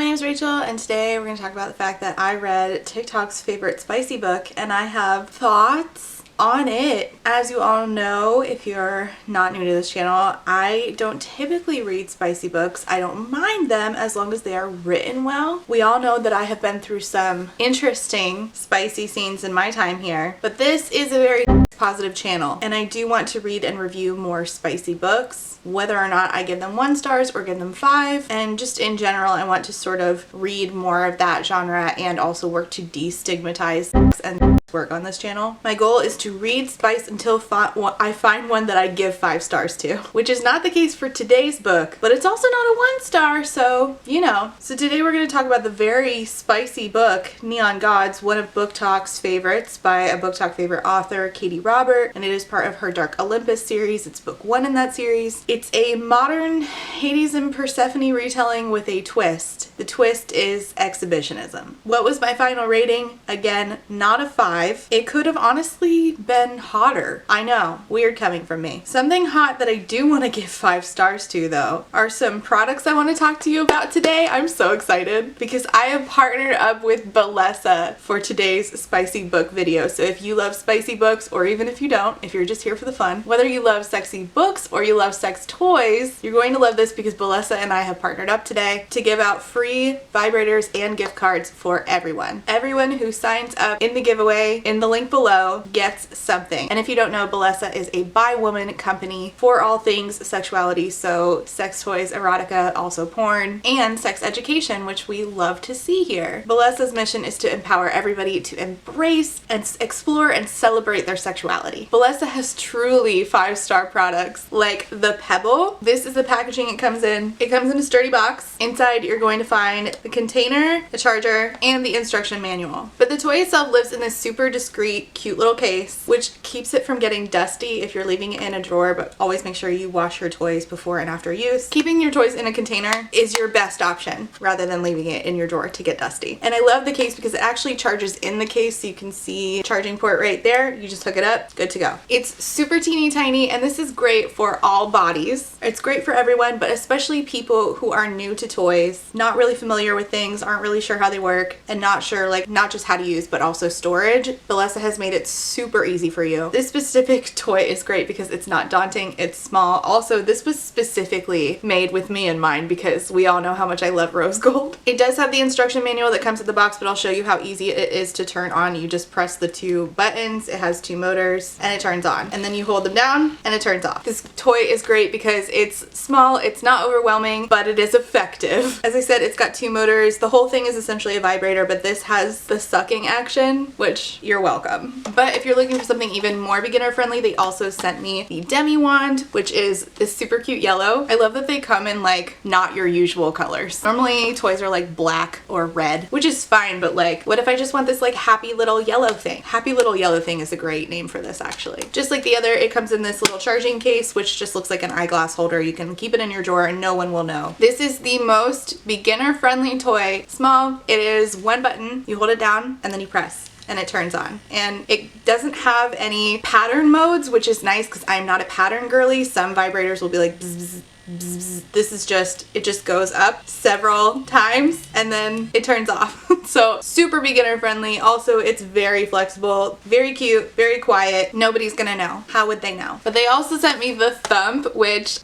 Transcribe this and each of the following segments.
name is Rachel, and today we're going to talk about the fact that I read TikTok's favorite spicy book and I have thoughts on it. As you all know, if you're not new to this channel, I don't typically read spicy books. I don't mind them as long as they are written well. We all know that I have been through some interesting spicy scenes in my time here, but this is a very positive channel and I do want to read and review more spicy books, whether or not I give them 1 star or give them 5, and just in general I want to sort of read more of that genre and also work to destigmatize and work on this channel. My goal is to read spice until I find one that I give 5 stars to, which is not the case for today's book, but it's also not a 1 star, so you know. So today we're going to talk about the very spicy book Neon Gods, one of BOOKTOK'S favorites by a BOOKTOK favorite author, Katie Robert, and it is part of her Dark Olympus series. It's book 1 in that series. It's a modern Hades and Persephone retelling with a twist. The twist is exhibitionism. What was my final rating? Again, not a 5. It could have honestly been hotter. I know, weird coming from me. Something hot that I do want to give 5 stars to though are some products I want to talk to you about today. I'm so excited because I have partnered up with Bellesa for today's spicy book video. So if you love spicy books, or even if you don't, if you're just here for the fun, whether you love sexy books or you love sex toys, you're going to love this because Bellesa and I have partnered up today to give out free vibrators and gift cards for everyone. Everyone who signs up in the giveaway in the link below gets something. And if you don't know, Bellesa is a bi-woman company for all things sexuality, so sex toys, erotica, also porn, and sex education, which we love to see here. Bellesa's mission is to empower everybody to embrace and explore and celebrate their sexuality. Bellesa has truly 5-star products like the Pebble. This is the packaging it comes in. It comes in a sturdy box. Inside you're going to find the container, the charger, and the instruction manual. But the toy itself lives in this super discreet, cute little case, which keeps it from getting dusty if you're leaving it in a drawer, but always make sure you wash your toys before and after use. Keeping your toys in a container is your best option rather than leaving it in your drawer to get dusty. And I love the case because it actually charges in the case, so you can see charging port right there. You just hook it up, good to go. It's super teeny tiny, and this is great for all bodies. It's great for everyone, but especially people who are new to toys, not really familiar with things, aren't really sure how they work, and not sure like not just how to use but also storage. Bellesa has made it super easy for you. This specific toy is great because it's not daunting, it's small. Also, this was specifically made with me in mind because we all know how much I love rose gold. It does have the instruction manual that comes with the box, but I'll show you how easy it is to turn on. You just press the 2 buttons. It has 2 motors and it turns on, and then you hold them down and it turns off. This toy is great because it's small, it's not overwhelming, but it is effective. As I said, it's got 2 motors. The whole thing is essentially a vibrator, but this has the sucking action, which you're welcome. But if you're looking for something even more beginner friendly, they also sent me the Demi Wand, which is this super cute yellow. I love that they come in like not your usual colors. Normally toys are like black or red, which is fine, but like what if I just want this like happy little yellow thing? Happy little yellow thing is a great name for this actually. Just like the other, it comes in this little charging case, which just looks like an eyeglass holder. You can keep it in your drawer and no one will know. This is the most beginner friendly toy. Small, it is 1 button. You hold it down and then you press and it turns on. And it doesn't have any pattern modes, which is nice because I'm not a pattern girly. Some vibrators will be like bzz, bzz, bzz. This is just, it just goes up several times and then it turns off. So super beginner friendly. Also, it's very flexible, very cute, very quiet. Nobody's gonna know. How would they know? But they also sent me the Thump, which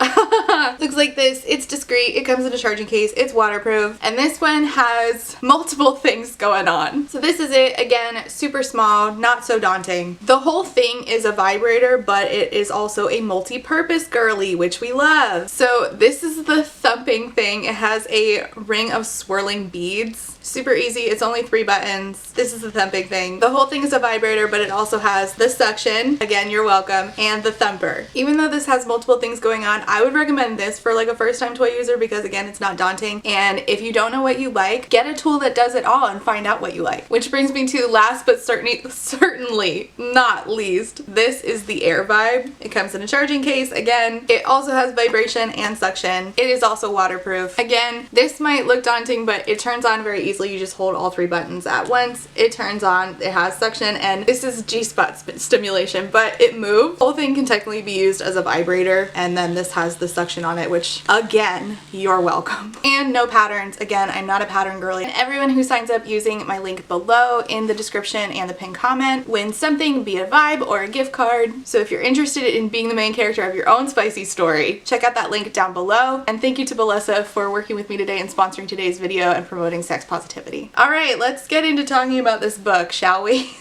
looks like this. It's discreet. It comes in a charging case. It's waterproof. And this one has multiple things going on. So this is it. Again, super small, not so daunting. The whole thing is a vibrator, but it is also a multi-purpose girly, which we love. So this is the thumping thing. It has a ring of swirling beads. Super easy. It's only 3 buttons. This is the thumping thing. The whole thing is a vibrator, but it also has the suction, again, you're welcome, and the thumper. Even though this has multiple things going on, I would recommend this for like a first-time toy user because again, it's not daunting. And if you don't know what you like, get a tool that does it all and find out what you like. Which brings me to last but certainly not least, this is the Air Vibe. It comes in a charging case. Again, it also has vibration and suction. It is also waterproof. Again, this might look daunting, but it turns on very easily. You just hold all 3 buttons at once. It turns on. It has suction, and this is G-spot stimulation, but it moves. The whole thing can technically be used as a vibrator, and then this has the suction description on it, which again, you're welcome. And no patterns. Again, I'm not a pattern girly. And everyone who signs up using my link below in the description and the pinned comment wins something, be it a vibe or a gift card. So if you're interested in being the main character of your own spicy story, check out that link down below. And thank you to Belissa for working with me today and sponsoring today's video and promoting sex positivity. All right, let's get into talking about this book, shall we?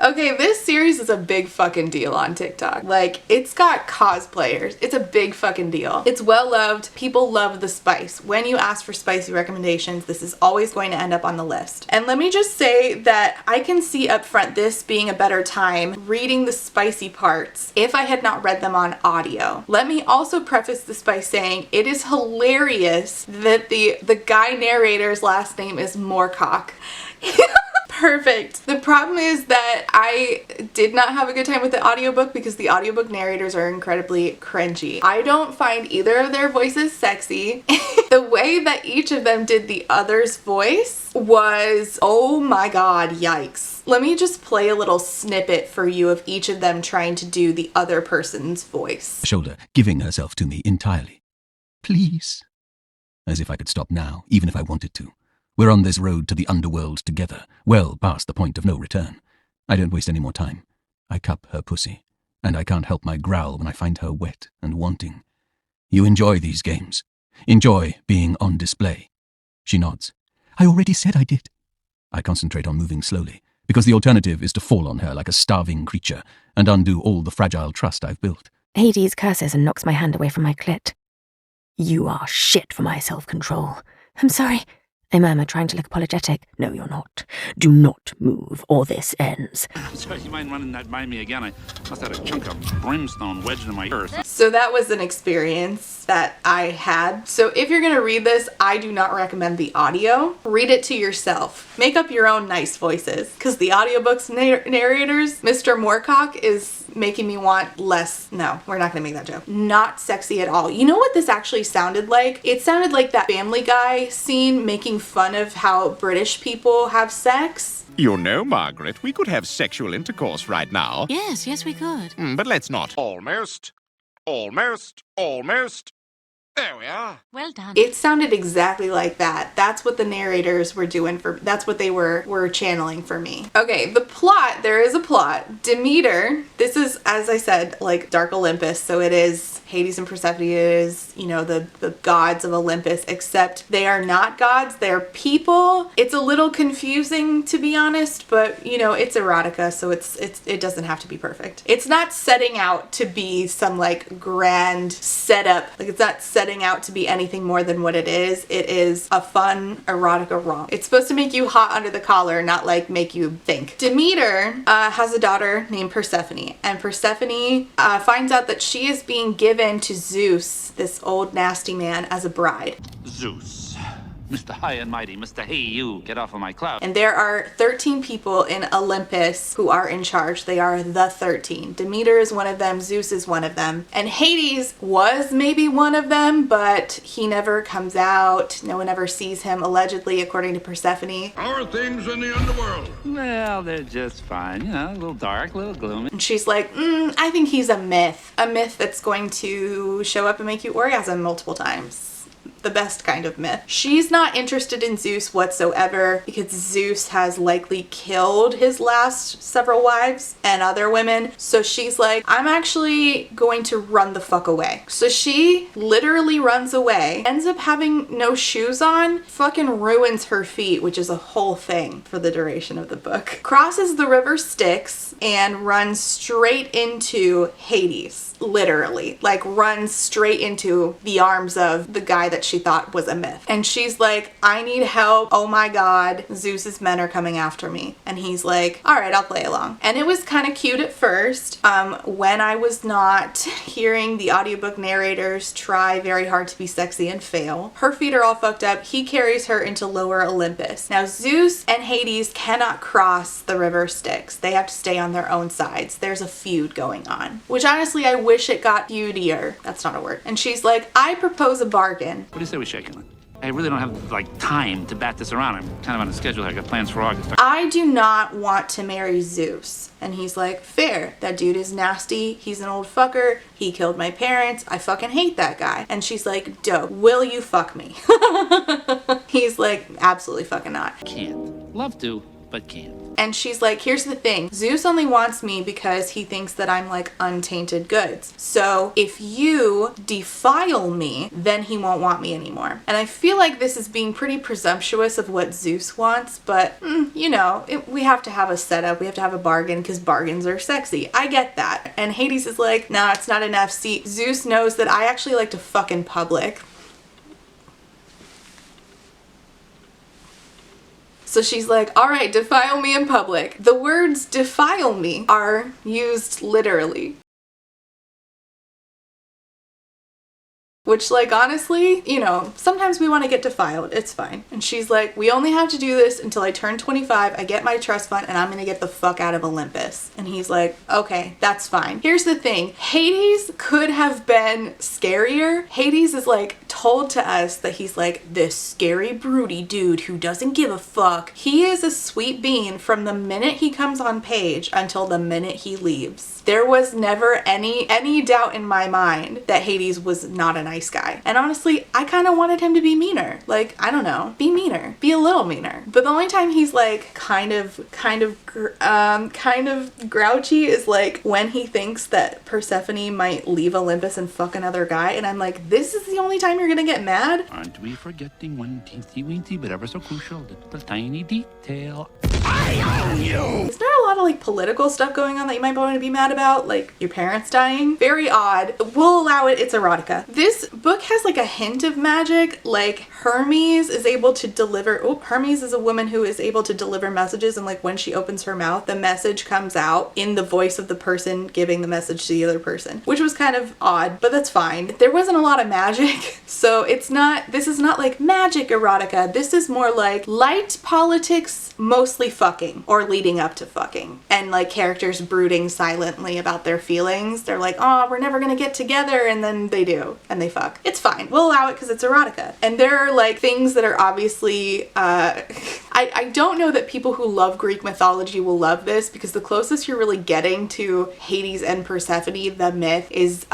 Okay, this series is a big fucking deal on TikTok. Like, it's got cosplayers. It's a big fucking deal. It's well loved. People love the spice. When you ask for spicy recommendations, this is always going to end up on the list. And let me just say that I can see up front this being a better time reading the spicy parts if I had not read them on audio. Let me also preface this by saying it is hilarious that the guy narrator's last name is Moorcock. Perfect. The problem is that I did not have a good time with the audiobook because the audiobook narrators are incredibly cringy. I don't find either of their voices sexy. The way that each of them did the other's voice was, oh my god, yikes. Let me just play a little snippet for you of each of them trying to do the other person's voice. Shoulder, giving herself to me entirely. Please. As if I could stop now, even if I wanted to. We're on this road to the underworld together, well past the point of no return. I don't waste any more time. I cup her pussy, and I can't help my growl when I find her wet and wanting. You enjoy these games. Enjoy being on display. She nods. I already said I did. I concentrate on moving slowly, because the alternative is to fall on her like a starving creature and undo all the fragile trust I've built. Hades curses and knocks my hand away from my clit. You are shit for my self-control. I'm sorry, I murmur, trying to look apologetic. No, you're not. Do not move, or this ends. I'm sorry, you mind running that by me again? I must have a chunk of brimstone wedged in my earth. So that was an experience that I had. So if you're gonna read this, I do not recommend the audio. Read it to yourself. Make up your own nice voices, because the audiobook's narrators, Mr. Moorcock, is making me want less. No, we're not gonna make that joke. Not sexy at all. You know what this actually sounded like? It sounded like that Family Guy scene making fun of how British people have sex. You know, Margaret, we could have sexual intercourse right now. Yes, we could. But let's not. Almost. Almost. Almost. There we are. Well done. It sounded exactly like that. That's what the narrators were doing for, that's what they were channeling for me. Okay, the plot, there is a plot. Demeter, this is, as I said, like Dark Olympus, so it is Hades and Persephone, is, you know, the gods of Olympus, except they are not gods, they're people. It's a little confusing, to be honest, but you know, it's erotica, so it doesn't have to be perfect. It's not setting out to be some like grand setup, like it's not setting out to be anything more than what it is. It is a fun erotica romp. It's supposed to make you hot under the collar, not like make you think. Demeter has a daughter named Persephone, and Persephone finds out that she is being given to Zeus, this old nasty man, as a bride. Zeus. Mr. High and Mighty, Mr. Hey, you, get off of my cloud. And there are 13 people in Olympus who are in charge. They are the 13. Demeter is one of them, Zeus is one of them, and Hades was maybe one of them, but he never comes out. No one ever sees him, allegedly, according to Persephone. How are things in the underworld? Well, they're just fine. You know, a little dark, a little gloomy. And she's like, I think he's a myth. A myth that's going to show up and make you orgasm multiple times. The best kind of myth. She's not interested in Zeus whatsoever because Zeus has likely killed his last several wives and other women. So she's like, I'm actually going to run the fuck away. So she literally runs away, ends up having no shoes on, fucking ruins her feet, which is a whole thing for the duration of the book. Crosses the river Styx and runs straight into Hades. Literally, like runs straight into the arms of the guy that she thought was a myth. And she's like, I need help. Oh my god, Zeus's men are coming after me. And he's like, all right, I'll play along. And it was kind of cute at first. When I was not hearing the audiobook narrators try very hard to be sexy and fail. Her feet are all fucked up. He carries her into Lower Olympus. Now Zeus and Hades cannot cross the river Styx. They have to stay on their own sides. There's a feud going on, which honestly I wish it got feudier. That's not a word. And she's like, I propose a bargain. What do you say we shake it? I really don't have, like, time to bat this around. I'm kind of on a schedule. I got plans for August. I do not want to marry Zeus. And he's like, fair. That dude is nasty. He's an old fucker. He killed my parents. I fucking hate that guy. And she's like, dope. Will you fuck me? He's like, absolutely fucking not. Can't. Love to, but can't. And she's like, here's the thing. Zeus only wants me because he thinks that I'm like untainted goods. So if you defile me, then he won't want me anymore. And I feel like this is being pretty presumptuous of what Zeus wants, but you know, we have to have a setup. We have to have a bargain because bargains are sexy. I get that. And Hades is like, nah, it's not enough. See, Zeus knows that I actually like to fuck in public. So she's like, all right, defile me in public. The words defile me are used literally. Which, like, honestly, you know, sometimes we want to get defiled. It's fine. And she's like, we only have to do this until I turn 25. I get my trust fund and I'm going to get the fuck out of Olympus. And he's like, okay, that's fine. Here's the thing. Hades could have been scarier. Hades is like told to us that he's like this scary broody dude who doesn't give a fuck. He is a sweet bean from the minute he comes on page until the minute he leaves. There was never any doubt in my mind that Hades was not a nice guy. And honestly, I kind of wanted him to be meaner. Like, I don't know, be meaner, be a little meaner. But the only time he's like kind of grouchy is like when he thinks that Persephone might leave Olympus and fuck another guy. And I'm like, this is the only time you're gonna get mad? Aren't we forgetting one teensy-weensy but ever so crucial little tiny detail? I own you! Is there a lot of like political stuff going on that you might want to be mad about? Like your parents dying? Very odd. We'll allow it. It's erotica. This book has like a hint of magic. Like Hermes is able to deliver. Oh, Hermes is a woman who is able to deliver messages, and like when she opens her mouth, the message comes out in the voice of the person giving the message to the other person, which was kind of odd, but that's fine. There wasn't a lot of magic, so this is not like magic erotica. This is more like light politics, mostly fucking or leading up to fucking, and like characters brooding silently about their feelings. They're like, oh, we're never gonna get together, and then they do, and they fuck. It's fine. We'll allow it because it's erotica. And there are like things that are obviously I don't know that people who love Greek mythology will love this, because the closest you're really getting to Hades and Persephone, the myth, is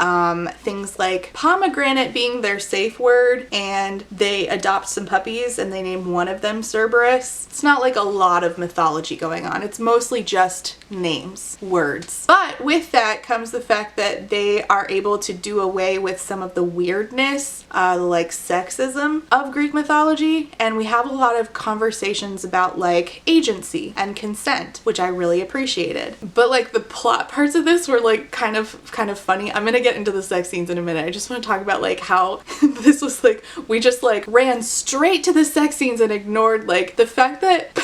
things like pomegranate being their safe word, and they adopt some puppies and they name one of them Cerberus. It's not like a lot of mythology going on. It's mostly just names, words. But with that comes the fact that they are able to do away with some of the weirdness, like sexism of Greek mythology, and we have a lot of conversations about like agency and consent, which I really appreciated. But like the plot parts of this were like kind of funny. I'm gonna get into the sex scenes in a minute. I just want to talk about like how this was like, we just like ran straight to the sex scenes and ignored like the fact that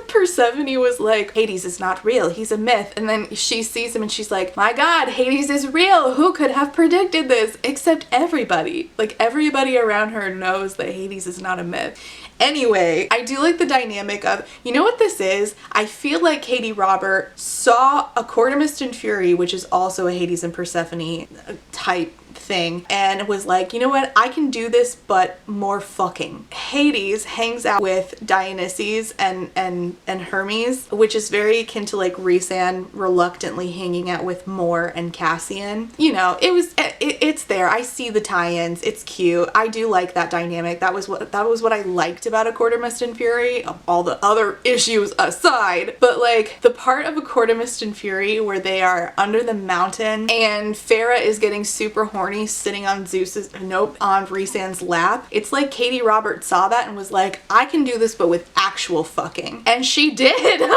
Persephone was like, Hades is not real, he's a myth. And then she sees him and she's like, my god, Hades is real. Who could have predicted this? Except everybody. Like everybody around her knows that Hades is not a myth. Anyway, I do like the dynamic of, you know what this is? I feel like Katie Robert saw A Court of Mist and Fury, which is also a Hades and Persephone type thing, and was like, you know what, I can do this but more fucking. Hades hangs out with Dionysus and Hermes, which is very akin to like Rhysand reluctantly hanging out with Moore and Cassian. You know, it's there. I see the tie-ins. It's cute. I do like that dynamic. That was what I liked about A Court of Mist and Fury, all the other issues aside. But like the part of A Court of Mist and Fury where they are under the mountain and Farah is getting super horny sitting on on Rhysand's lap. It's like Katie Roberts saw that and was like, I can do this but with actual fucking. And she did.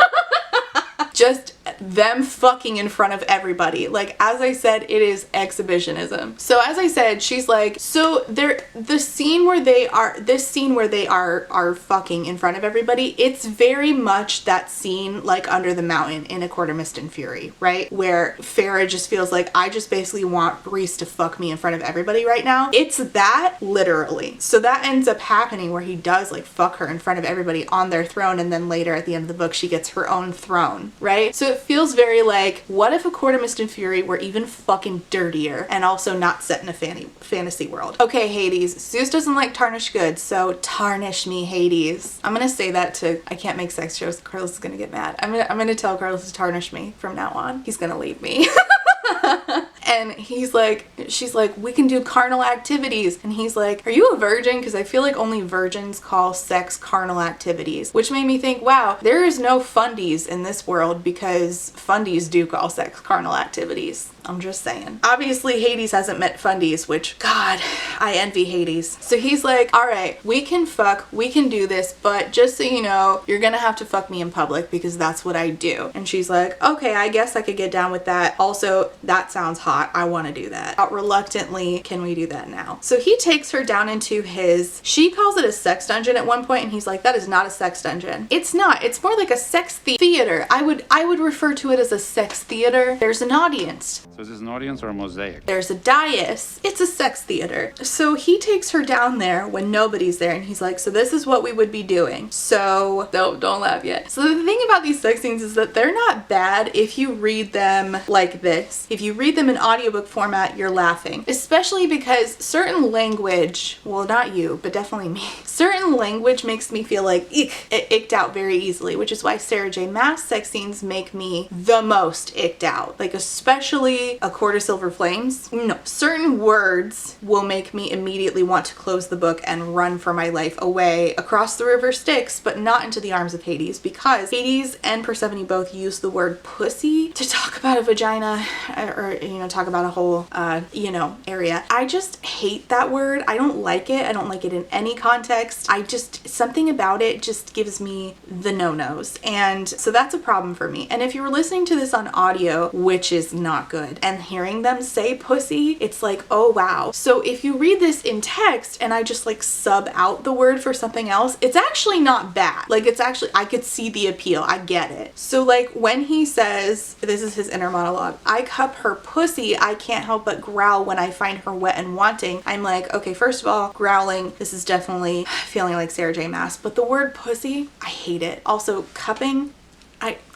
Just them fucking in front of everybody. Like, as I said, it is exhibitionism. So as I said, she's like, so this scene where they are fucking in front of everybody, it's very much that scene like Under the Mountain in A Court of Mist and Fury, right? Where Farah just feels like, I just basically want Rhys to fuck me in front of everybody right now. It's that literally. So that ends up happening where he does like fuck her in front of everybody on their throne, and then later at the end of the book she gets her own throne, right? So it feels very like, what if A Court of Mist and Fury were even fucking dirtier and also not set in a fantasy world? Okay, Hades, Zeus doesn't like tarnished goods, so tarnish me, Hades. I'm gonna say that to, I can't make sex jokes, Carlos is gonna get mad. I'm gonna tell Carlos to tarnish me from now on. He's gonna leave me. And she's like, we can do carnal activities. And he's like, are you a virgin? Because I feel like only virgins call sex carnal activities, which made me think, wow, there is no fundies in this world because fundies do call sex carnal activities. I'm just saying. Obviously, Hades hasn't met fundies, which, God, I envy Hades. So he's like, all right, we can fuck, we can do this, but just so you know, you're gonna have to fuck me in public because that's what I do. And she's like, okay, I guess I could get down with that. Also, that sounds hot. I want to do that. Reluctantly, can we do that now? So he takes her down into his, she calls it a sex dungeon at one point, and he's like, that is not a sex dungeon. It's not. It's more like a sex theater. I would refer to it as a sex theater. There's an audience. So is this an audience or a mosaic? There's a dais. It's a sex theater. So he takes her down there when nobody's there, and he's like, so this is what we would be doing. So don't laugh yet. So the thing about these sex scenes is that they're not bad if you read them like this. If you read them in audiobook format, you're laughing. Especially because certain language, well, not you, but definitely me, certain language makes me feel like icked out very easily, which is why Sarah J. Maas sex scenes make me the most icked out. Like, especially A Court of Silver Flames. No, certain words will make me immediately want to close the book and run for my life away across the river Styx, but not into the arms of Hades, because Hades and Persephone both use the word pussy to talk about a vagina, or, you know, talk about a whole, you know, area. I just hate that word. I don't like it. I don't like it in any context. Something about it just gives me the no-nos. And so that's a problem for me. And if you were listening to this on audio, which is not good, and hearing them say pussy, it's like, oh wow. So if you read this in text and I just like sub out the word for something else, it's actually not bad. Like, it's actually, I could see the appeal. I get it. So like when he says, this is his inner monologue, I cup her pussy, I can't help but growl when I find her wet and wanting. I'm like, okay, first of all, growling, this is definitely feeling like Sarah J. Maas, but the word pussy, I hate it. Also, cupping,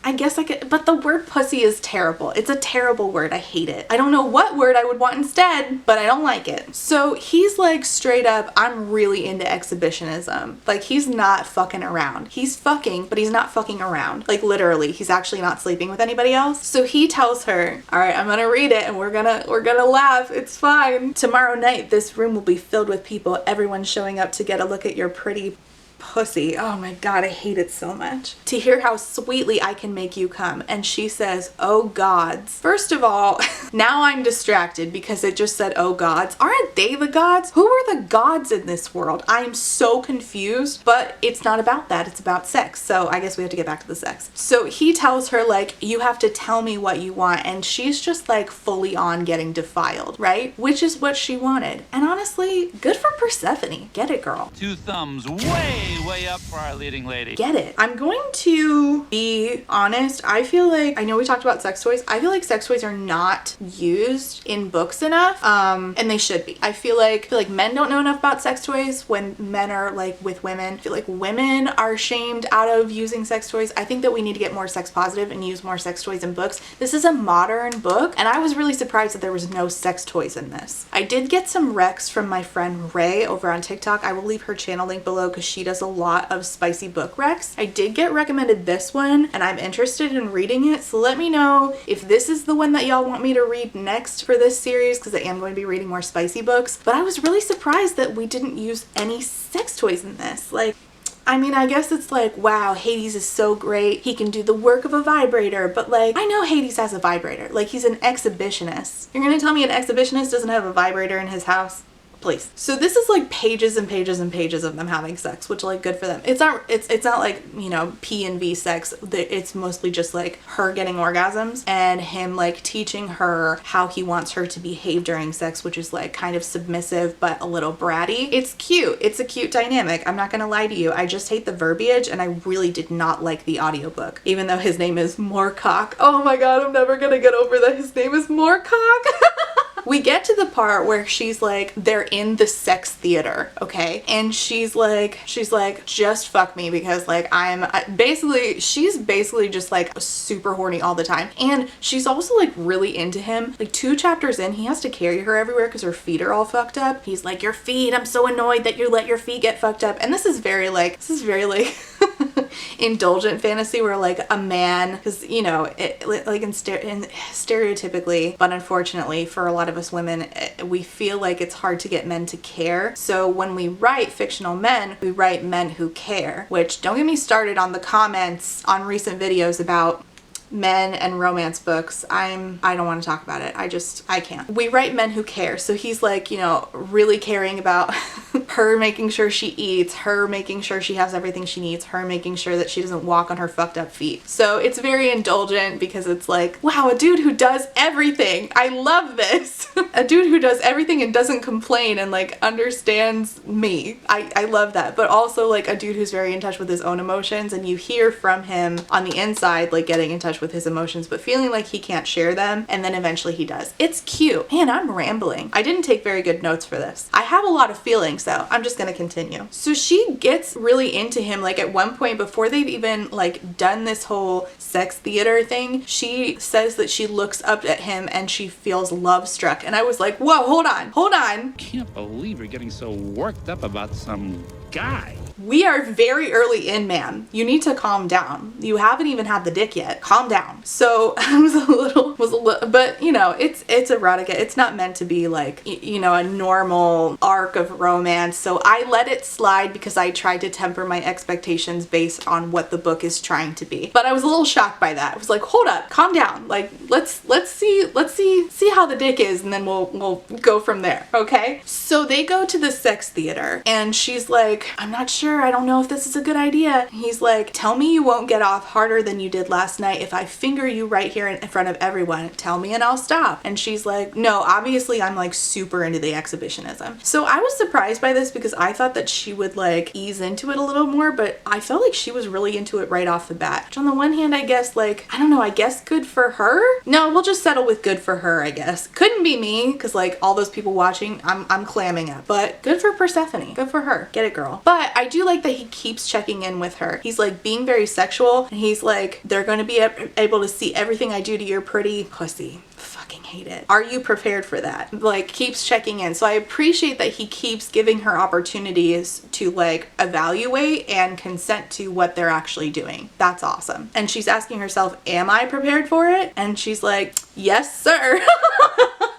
I guess I could, but the word pussy is terrible. It's a terrible word. I hate it. I don't know what word I would want instead, but I don't like it. So he's like, straight up, I'm really into exhibitionism. Like, he's not fucking around. He's fucking, but he's not fucking around. Like, literally, he's actually not sleeping with anybody else. So he tells her, all right, I'm gonna read it and we're gonna laugh. It's fine. Tomorrow night, this room will be filled with people. Everyone's showing up to get a look at your pretty pussy. Oh my God, I hate it so much. To hear how sweetly I can make you come. And she says, oh gods. First of all, now I'm distracted because it just said, oh gods. Aren't they the gods? Who are the gods in this world? I am so confused, but it's not about that. It's about sex. So I guess we have to get back to the sex. So he tells her, like, you have to tell me what you want. And she's just like fully on getting defiled, right? Which is what she wanted. And honestly, good for Persephone. Get it, girl. 2 thumbs way up for our leading lady. Get it. I'm going to be honest. I feel like, I know we talked about sex toys. I feel like sex toys are not used in books enough. And they should be. I feel like men don't know enough about sex toys when men are like with women. I feel like women are shamed out of using sex toys. I think that we need to get more sex positive and use more sex toys in books. This is a modern book, and I was really surprised that there was no sex toys in this. I did get some recs from my friend Ray over on TikTok. I will leave her channel link below because she does a lot of spicy book recs. I did get recommended this one, and I'm interested in reading it, so let me know if this is the one that y'all want me to read next for this series, because I am going to be reading more spicy books. But I was really surprised that we didn't use any sex toys in this. Like, I mean, I guess it's like, wow, Hades is so great. He can do the work of a vibrator, but like, I know Hades has a vibrator. Like, he's an exhibitionist. You're gonna tell me an exhibitionist doesn't have a vibrator in his house? Please. So this is like pages and pages and pages of them having sex, which, like, good for them. It's not like, you know, P and V sex. It's mostly just like her getting orgasms and him like teaching her how he wants her to behave during sex, which is like kind of submissive but a little bratty. It's cute. It's a cute dynamic. I'm not gonna lie to you. I just hate the verbiage, and I really did not like the audiobook, even though his name is Moorcock. Oh my God, I'm never gonna get over that his name is Moorcock. We get to the part where she's like, they're in the sex theater, okay? And she's like, just fuck me because like she's basically just like super horny all the time. And she's also like really into him. Like 2 chapters in, he has to carry her everywhere because her feet are all fucked up. He's like, your feet, I'm so annoyed that you let your feet get fucked up. And this is very like indulgent fantasy where like a man, because you know it, like in stereotypically, but unfortunately for a lot of us women, we feel like it's hard to get men to care. So when we write fictional men, we write men who care, which don't get me started on the comments on recent videos about men and romance books. I don't want to talk about it. I can't. We write men who care. So he's like, you know, really caring about her making sure she eats, her making sure she has everything she needs, her making sure that she doesn't walk on her fucked up feet. So it's very indulgent because it's like, wow, a dude who does everything. I love this. A dude who does everything and doesn't complain and like understands me. I love that. But also like a dude who's very in touch with his own emotions, and you hear from him on the inside like getting in touch with his emotions but feeling like he can't share them, and then eventually he does. It's cute. Man, I'm rambling. I didn't take very good notes for this. I have a lot of feelings though. I'm just gonna continue. So she gets really into him. Like at one point, before they've even like done this whole sex theater thing, she says that she looks up at him and she feels love struck, and I was like, whoa, hold on. Can't believe you're getting so worked up about some guy. We are very early in, ma'am. You need to calm down. You haven't even had the dick yet. Calm down. So I was a little, but you know, it's erotica. It's not meant to be like, you know, a normal arc of romance. So I let it slide because I tried to temper my expectations based on what the book is trying to be. But I was a little shocked by that. I was like, hold up, calm down. Like, let's see how the dick is, and then we'll go from there. Okay. So they go to the sex theater, and she's like, I'm not sure. I don't know if this is a good idea. He's like, tell me you won't get off harder than you did last night if I finger you right here in front of everyone. Tell me and I'll stop. And she's like, no, obviously I'm like super into the exhibitionism. So I was surprised by this because I thought that she would like ease into it a little more, but I felt like she was really into it right off the bat. Which on the one hand, I guess like, I don't know, I guess good for her? No, we'll just settle with good for her, I guess. Couldn't be me because like all those people watching, I'm clamming up. But good for Persephone. Good for her. Get it, girl. But I do like that he keeps checking in with her. He's like being very sexual, and he's like, they're going to be able to see everything I do to your pretty pussy. Fucking hate it. Are you prepared for that? Like, keeps checking in. So I appreciate that he keeps giving her opportunities to like evaluate and consent to what they're actually doing. That's awesome. And she's asking herself, am I prepared for it? And she's like, yes, sir.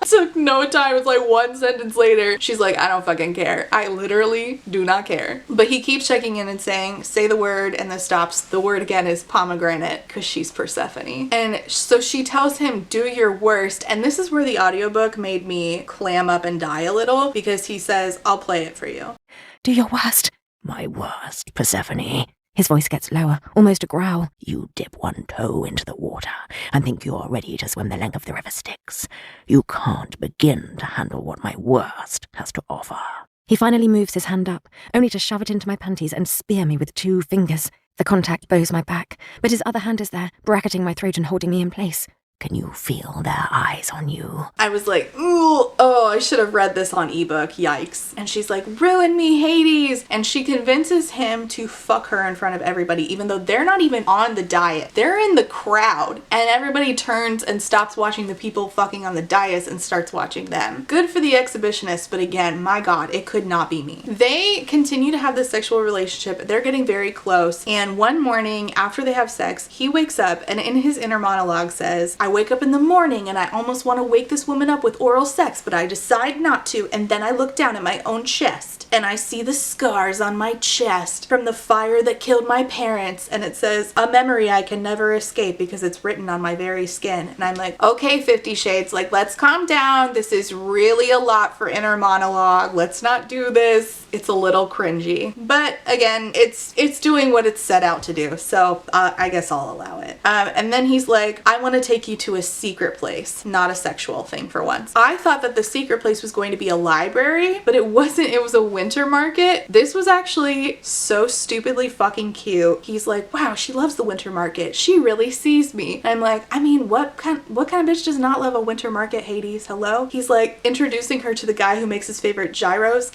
Took no time. It's like one sentence later. She's like, I don't fucking care. I literally do not care. But he keeps checking in and saying, say the word, and this stops. The word again is pomegranate because she's Persephone. And so she tells him, do your worst. And this is where the audiobook made me clam up and die a little, because he says, I'll play it for you. Do your worst. My worst, Persephone. His voice gets lower, almost a growl. You dip one toe into the water and think you're ready to swim the length of the river Styx. You can't begin to handle what my worst has to offer. He finally moves his hand up, only to shove it into my panties and spear me with 2 fingers. The contact bows my back, but his other hand is there, bracketing my throat and holding me in place. Can you feel their eyes on you? I was like, ooh, oh, I should have read this on ebook. Yikes. And she's like, ruin me, Hades. And she convinces him to fuck her in front of everybody, even though they're not even on the dais. They're in the crowd. And everybody turns and stops watching the people fucking on the dais and starts watching them. Good for the exhibitionist, but again, my God, it could not be me. They continue to have this sexual relationship. They're getting very close. And one morning after they have sex, he wakes up and in his inner monologue says, I wake up in the morning and I almost want to wake this woman up with oral sex, but I decide not to, and then I look down at my own chest and I see the scars on my chest from the fire that killed my parents, and it says, a memory I can never escape because it's written on my very skin. And I'm like, okay, 50 Shades, like, let's calm down. This is really a lot for inner monologue. Let's not do this. It's a little cringy, but again, it's doing what it's set out to do, so I guess I'll allow it. And then he's like, I want to take you to a secret place, not a sexual thing for once. I thought that the secret place was going to be a library, but it wasn't. It was a winter market. This was actually so stupidly fucking cute. He's like, wow, she loves the winter market. She really sees me. And I'm like, I mean, what kind of bitch does not love a winter market, Hades? Hello? He's like introducing her to the guy who makes his favorite gyros,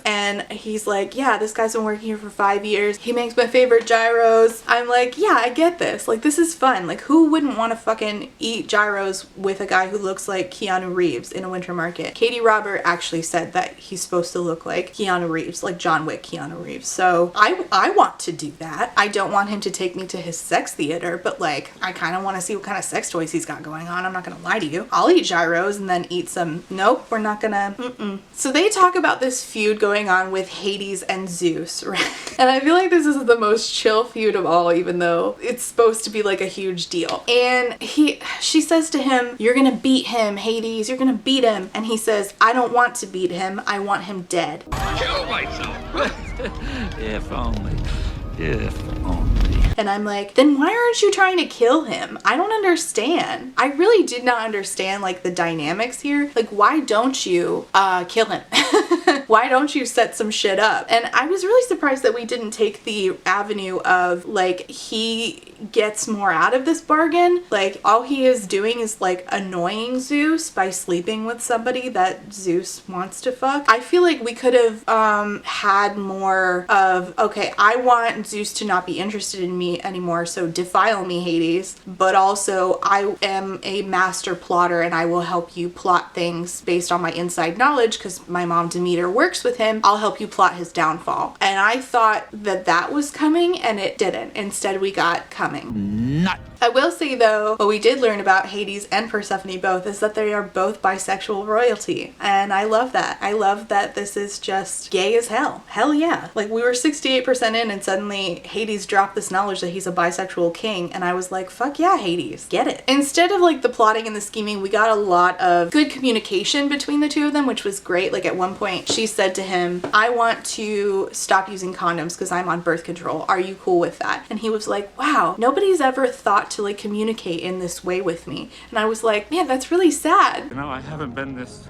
and he's like, yeah, this guy's been working here for 5 years. He makes my favorite gyros. I'm like, yeah, I get this. Like, this is fun. Like, who wouldn't want to fucking eat gyros with a guy who looks like Keanu Reeves in a winter market? Katie Robert actually said that he's supposed to look like Keanu Reeves, like John Wick Keanu Reeves. So I want to do that. I don't want him to take me to his sex theater, but like, I kind of want to see what kind of sex toys he's got going on. I'm not gonna lie to you. I'll eat gyros and then eat some. Nope, we're not gonna. So they talk about this feud going on with Hades and Zeus, right? And I feel like this is the most chill feud of all, even though it's supposed to be like a huge deal. And she says to him, you're gonna beat him, Hades, you're gonna beat him. And he says, I don't want to beat him, I want him dead. Kill myself. If only. If only. And I'm like, then why aren't you trying to kill him? I don't understand. I really did not understand like the dynamics here. Like, why don't you kill him? Why don't you set some shit up? And I was really surprised that we didn't take the avenue of like, he gets more out of this bargain. Like, all he is doing is like annoying Zeus by sleeping with somebody that Zeus wants to fuck. I feel like we could have had more of, okay, I want Zeus to not be interested in me anymore, so defile me, Hades, but also I am a master plotter and I will help you plot things based on my inside knowledge because my mom Demeter works with him. I'll help you plot his downfall. And I thought that that was coming, and it didn't. Instead, we got coming. Nut. I will say though, what we did learn about Hades and Persephone both is that they are both bisexual royalty. And I love that. I love that this is just gay as hell. Hell yeah. Like, we were 68% in and suddenly Hades dropped this knowledge that he's a bisexual king. And I was like, fuck yeah, Hades. Get it. Instead of like the plotting and the scheming, we got a lot of good communication between the two of them, which was great. Like, at one point she said to him, I want to stop using condoms because I'm on birth control. Are you cool with that? And he was like, wow, nobody's ever thought to like communicate in this way with me. And I was like, man, that's really sad. You know, I haven't been this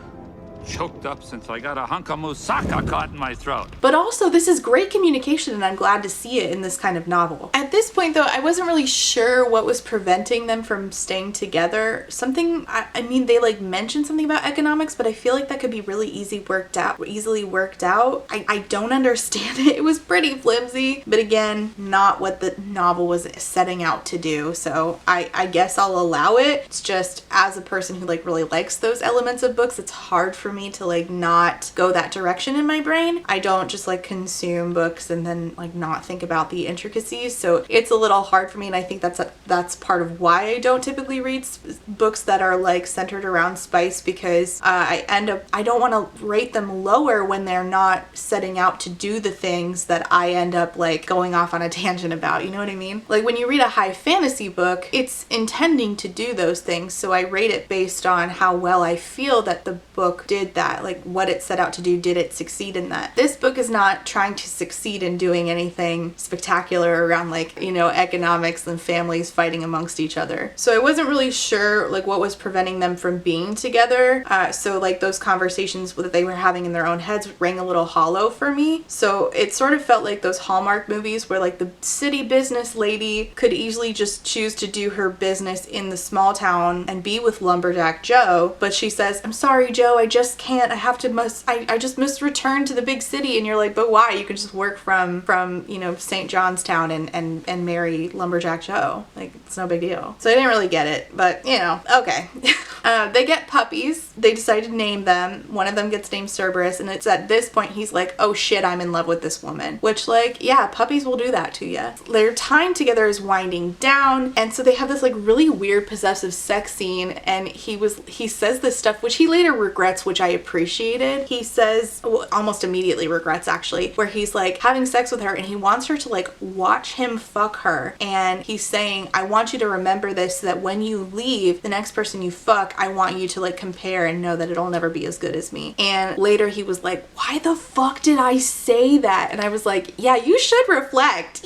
choked up since I got a hunk of moussaka caught in my throat. But also, this is great communication and I'm glad to see it in this kind of novel. At this point though, I wasn't really sure what was preventing them from staying together. Something, I mean, they like mentioned something about economics, but I feel like that could be really easily worked out. I don't understand it. It was pretty flimsy, but again, not what the novel was setting out to do. So I guess I'll allow it. It's just, as a person who like really likes those elements of books, it's hard for me to like not go that direction in my brain. I don't just like consume books and then like not think about the intricacies, so it's a little hard for me, and I think that's part of why I don't typically read books that are like centered around spice, because I don't want to rate them lower when they're not setting out to do the things that I end up like going off on a tangent about, you know what I mean? Like, when you read a high fantasy book, it's intending to do those things, so I rate it based on how well I feel that the book did that, like what it set out to do. Did it succeed in that? This book is not trying to succeed in doing anything spectacular around like, you know, economics and families fighting amongst each other. So I wasn't really sure like what was preventing them from being together. So like those conversations that they were having in their own heads rang a little hollow for me. So it sort of felt like those Hallmark movies where like the city business lady could easily just choose to do her business in the small town and be with lumberjack Joe, but she says, I'm sorry Joe, I just can't, I just must return to the big city. And you're like, but why? You could just work from you know, St. John's Town and marry lumberjack Joe. Like, it's no big deal. So I didn't really get it, but you know, okay. They get puppies. They decide to name them. One of them gets named Cerberus, and it's at this point he's like, oh shit, I'm in love with this woman. Which, like, yeah, puppies will do that to you. Their time together is winding down, and so they have this like really weird possessive sex scene, and he says this stuff which he later regrets, which I appreciated. He says, well, almost immediately regrets actually, where he's like having sex with her and he wants her to like watch him fuck her, and he's saying, I want you to remember this so that when you leave, the next person you fuck, I want you to like compare and know that it'll never be as good as me. And later he was like, why the fuck did I say that? And I was like, yeah, you should reflect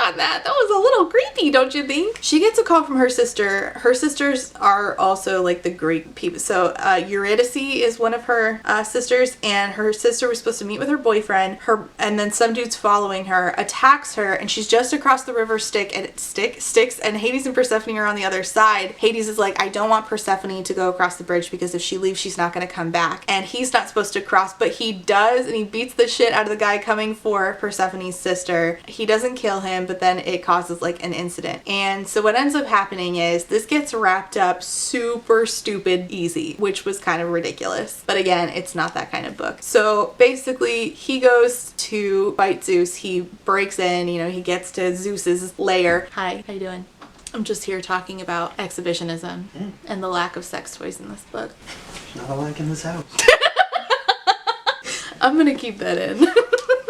on that. That was a little creepy, don't you think? She gets a call from her sister. Her sisters are also like the Greek people. So Eurydice is one of her sisters, and her sister was supposed to meet with her boyfriend. And then some dude's following her, attacks her, and she's just across the river Styx, and Hades and Persephone are on the other side. Hades is like, I don't want Persephone to go across the bridge because if she leaves, she's not going to come back. And he's not supposed to cross, but he does, and he beats the shit out of the guy coming for Persephone's sister. He doesn't kill him, but then it causes like an incident. And so what ends up happening is this gets wrapped up super stupid easy, which was kind of ridiculous. But again, it's not that kind of book. So basically, he goes to fight Zeus. He breaks in, you know, he gets to Zeus's lair. Hi, how you doing? I'm just here talking about exhibitionism and the lack of sex toys in this book. There's not a lack in this house. I'm gonna keep that in.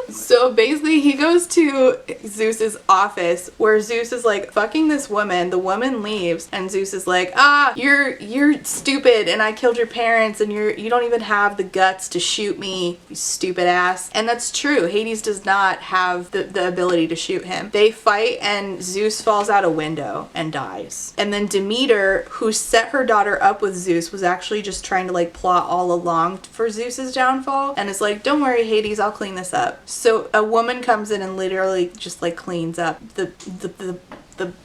So basically he goes to Zeus's office where Zeus is like fucking this woman. The woman leaves and Zeus is like, you're stupid and I killed your parents and you don't even have the guts to shoot me, you stupid ass. And that's true. Hades does not have the ability to shoot him. They fight and Zeus falls out a window and dies. And then Demeter, who set her daughter up with Zeus, was actually just trying to like plot all along for Zeus's downfall and is like, don't worry Hades, I'll clean this up. So a woman comes in and literally just like cleans up the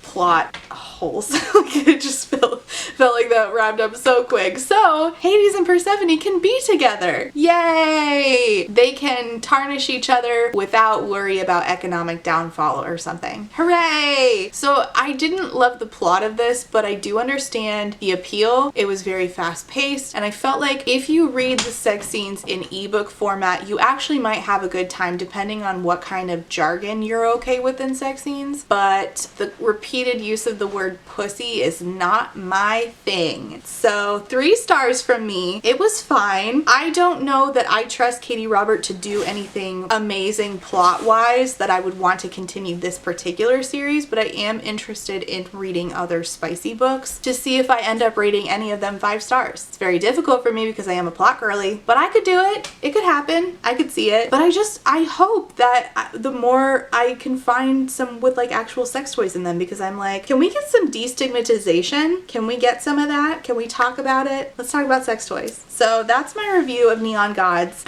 plot holes. It just felt like that wrapped up so quick. So Hades and Persephone can be together. Yay! They can tarnish each other without worry about economic downfall or something. Hooray! So I didn't love the plot of this, but I do understand the appeal. It was very fast paced, and I felt like if you read the sex scenes in ebook format, you actually might have a good time depending on what kind of jargon you're okay with in sex scenes. But the repeated use of the word pussy is not my thing. So 3 stars from me. It was fine. I don't know that I trust Katie Robert to do anything amazing plot wise that I would want to continue this particular series, but I am interested in reading other spicy books to see if I end up rating any of them 5 stars. It's very difficult for me because I am a plot girly, but I could do it. It could happen. I could see it. But I hope that the more I can find some with like actual sex toys in them, because I'm like, can we get some destigmatization? Can we get some of that? Can we talk about it? Let's talk about sex toys. So that's my review of Neon Gods.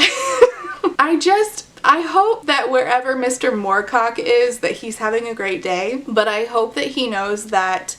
I hope that wherever Mr. Moorcock is, that he's having a great day, but I hope that he knows that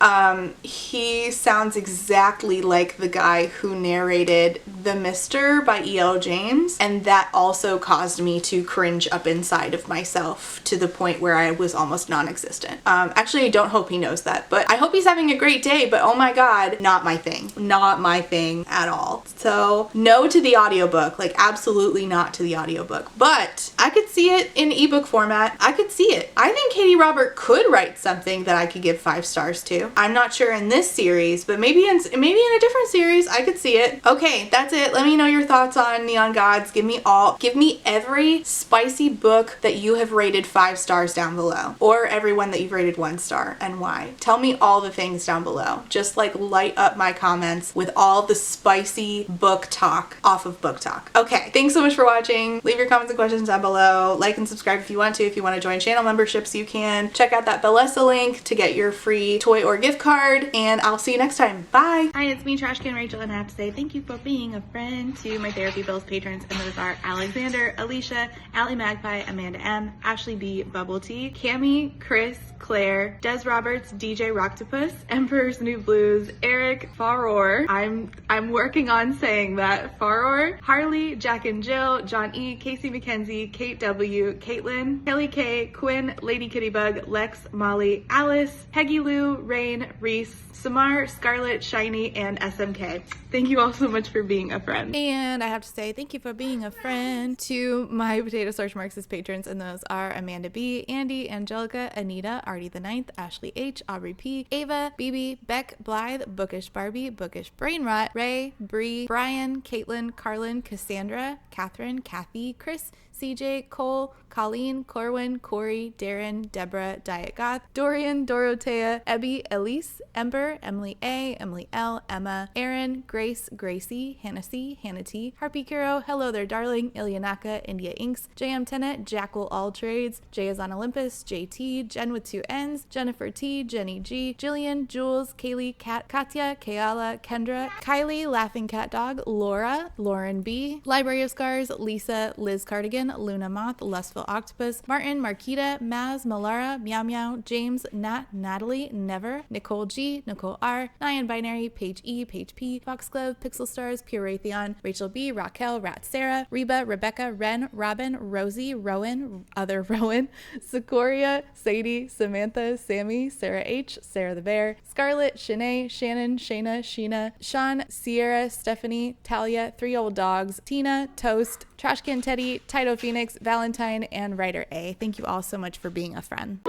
he sounds exactly like the guy who narrated The Mister by E.L. James, and that also caused me to cringe up inside of myself to the point where I was almost non-existent. Actually, I don't hope he knows that, but I hope he's having a great day, but oh my god, not my thing. Not my thing at all. So, no to the audiobook, like absolutely not to the audiobook, but I could see it in ebook format. I could see it. I think Katie Robert could write something that I could give 5 stars to. I'm not sure in this series, but maybe in a different series, I could see it. Okay, that's it. Let me know your thoughts on Neon Gods. Give me every spicy book that you have rated 5 stars down below, or every one that you've rated 1 star and why. Tell me all the things down below. Just like light up my comments with all the spicy book talk off of Book Talk. Okay, thanks so much for watching. Leave your comments and questions down below. Like and subscribe if you want to. If you want to join channel memberships, you can. Check out that Bellessa link to get your free toy or gift card, and I'll see you next time. Bye! Hi, it's me, Trashcan Rachel, and I have to say thank you for being a friend to my Therapy Bills patrons, and those are Alexander, Alicia, Allie Magpie, Amanda M, Ashley B, Bubble Tea, Cami, Chris, Claire, Des Roberts, DJ Rocktopus, Emperor's New Blues, Eric, Faror, I'm working on saying that, Faror, Harley, Jack and Jill, John E, Casey McKenzie, Kate W, Caitlin, Kelly K, Quinn, Lady Kittybug, Lex, Molly, Alice, Peggy Lou, Rain, Reese, Samar, Scarlett, Shiny, and SMK. Thank you all so much for being a friend. And I have to say thank you for being a friend to my Potato Starch Marxist patrons, and those are Amanda B, Andy, Angelica, Anita, Artie the Ninth, Ashley H, Aubrey P, Ava, BB, Beck, Blythe, Bookish Barbie, Bookish Brainrot, Ray, Bree, Brian, Caitlin, Carlin, Cassandra, Catherine, Kathy, Chris, CJ, CJ, Cole, Colleen, Corwin, Corey, Darren, Deborah, Diet Goth, Dorian, Dorothea, Ebby, Elise, Ember, Emily A, Emily L, Emma, Aaron, Grace, Gracie, Hannah C, Hannah T, Harpy Kuro, Hello There Darling, Ilianaka, India Inks, JM Tennant, Jackal All Trades, Jay is on Olympus, JT, Jen with 2 N's, Jennifer T, Jenny G, Jillian, Jules, Kaylee, Kat, Katya, Kayala, Kendra, Kylie, Laughing Cat Dog, Laura, Lauren B, Library of Scars, Lisa, Liz Cardigan, Luna Moth, Lustful Octopus, Martin, Marquita, Maz, Malara, Meow Meow, James, Nat, Natalie, Never, Nicole G, Nicole R, Nyan Binary, Paige E, Paige P, Foxglove, Pixel Stars, Pure Raytheon, Rachel B, Raquel, Rat Sarah, Reba, Rebecca, Ren, Robin, Rosie, Rowan, Other Rowan, Sequoia, Sadie, Samantha, Sammy, Sarah H, Sarah the Bear, Scarlett, Shanae, Shannon, Shayna, Sheena, Sean, Sierra, Stephanie, Talia, 3 Old Dogs, Tina, Toast, Trashcan Teddy, Tito Phoenix, Valentine, and Writer A. Thank you all so much for being a friend.